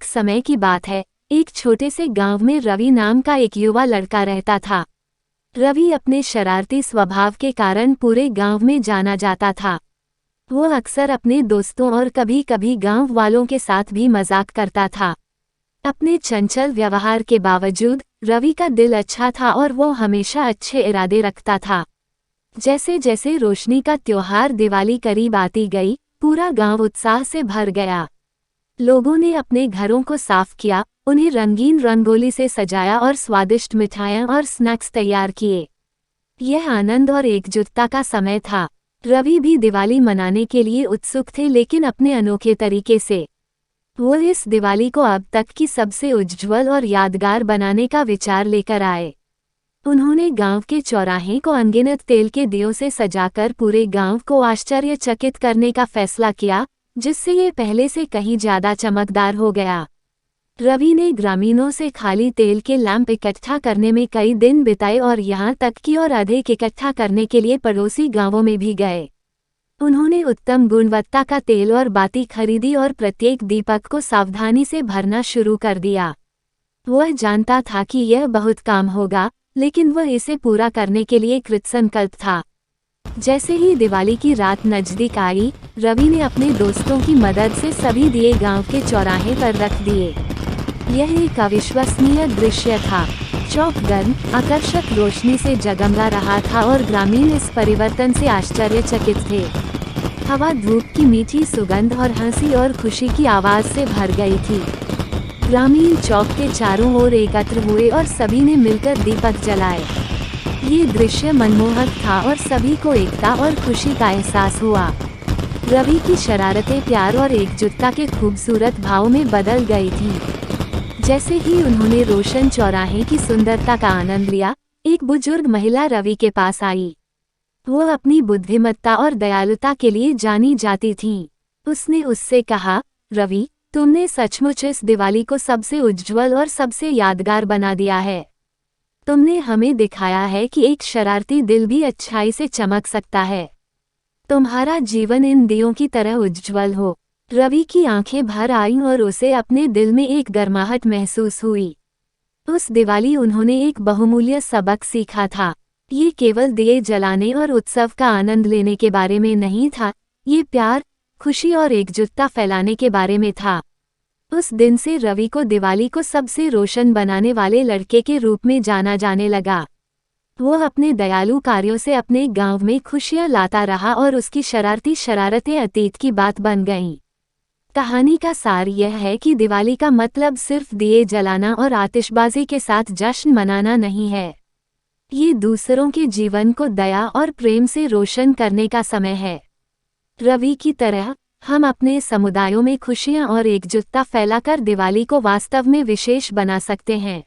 समय की बात है, एक छोटे से गांव में रवि नाम का एक युवा लड़का रहता था। रवि अपने शरारती स्वभाव के कारण पूरे गांव में जाना जाता था। वो अक्सर अपने दोस्तों और कभी कभी गांव वालों के साथ भी मजाक करता था। अपने चंचल व्यवहार के बावजूद रवि का दिल अच्छा था और वो हमेशा अच्छे इरादे रखता था। जैसे जैसे रोशनी का त्योहार दिवाली करीब आती गई, पूरा गांव उत्साह से भर गया। लोगों ने अपने घरों को साफ किया, उन्हें रंगीन रंगोली से सजाया और स्वादिष्ट मिठाइयाँ और स्नैक्स तैयार किए। यह आनंद और एकजुटता का समय था। रवि भी दिवाली मनाने के लिए उत्सुक थे, लेकिन अपने अनोखे तरीके से। वो इस दिवाली को अब तक की सबसे उज्ज्वल और यादगार बनाने का विचार लेकर आए। उन्होंने गांव के चौराहे को अनगिनत तेल के दियों से सजाकर पूरे गांव को आश्चर्यचकित करने का फैसला किया, जिससे ये पहले से कहीं ज्यादा चमकदार हो गया। रवि ने ग्रामीणों से खाली तेल के लैंप इकट्ठा करने में कई दिन बिताए और यहाँ तक कि और अधिक इकट्ठा करने के लिए पड़ोसी गांवों में भी गए। उन्होंने उत्तम गुणवत्ता का तेल और बाती खरीदी और प्रत्येक दीपक को सावधानी से भरना शुरू कर दिया। वह जानता था कि यह बहुत काम होगा, लेकिन वह इसे पूरा करने के लिए कृतसंकल्प था। जैसे ही दिवाली की रात नजदीक आई, रवि ने अपने दोस्तों की मदद से सभी दिए गांव के चौराहे पर रख दिए। यह एक अविश्वसनीय दृश्य था। चौक गर्म, आकर्षक रोशनी से जगमगा रहा था और ग्रामीण इस परिवर्तन से आश्चर्यचकित थे। हवा धूप की मीठी सुगंध और हंसी और खुशी की आवाज से भर गई थी। ग्रामीण चौक के चारों ओर एकत्र हुए और सभी ने मिलकर दीपक जलाए। ये दृश्य मनमोहक था और सभी को एकता और खुशी का एहसास हुआ। रवि की शरारतें प्यार और एकजुटता के खूबसूरत भाव में बदल गई थीं। जैसे ही उन्होंने रोशन चौराहे की सुंदरता का आनंद लिया, एक बुजुर्ग महिला रवि के पास आई। वो अपनी बुद्धिमत्ता और दयालुता के लिए जानी जाती थीं। उसने उससे कहा, रवि, तुमने सचमुच इस दिवाली को सबसे उज्ज्वल और सबसे यादगार बना दिया है। तुमने हमें दिखाया है कि एक शरारती दिल भी अच्छाई से चमक सकता है। तुम्हारा जीवन इन दियों की तरह उज्ज्वल हो। रवि की आंखें भर आईं और उसे अपने दिल में एक गर्माहट महसूस हुई। उस दिवाली उन्होंने एक बहुमूल्य सबक सीखा था। ये केवल दिए जलाने और उत्सव का आनंद लेने के बारे में नहीं था, ये प्यार, खुशी और एकजुटता फैलाने के बारे में था। उस दिन से रवि को दिवाली को सबसे रोशन बनाने वाले लड़के के रूप में जाना जाने लगा। वो अपने दयालु कार्यों से अपने गांव में खुशियां लाता रहा और उसकी शरारती शरारतें अतीत की बात बन गईं। कहानी का सार यह है कि दिवाली का मतलब सिर्फ दिए जलाना और आतिशबाजी के साथ जश्न मनाना नहीं है। ये दूसरों के जीवन को दया और प्रेम से रोशन करने का समय है। रवि की तरह हम अपने समुदायों में खुशियां और एकजुटता फैलाकर दिवाली को वास्तव में विशेष बना सकते हैं।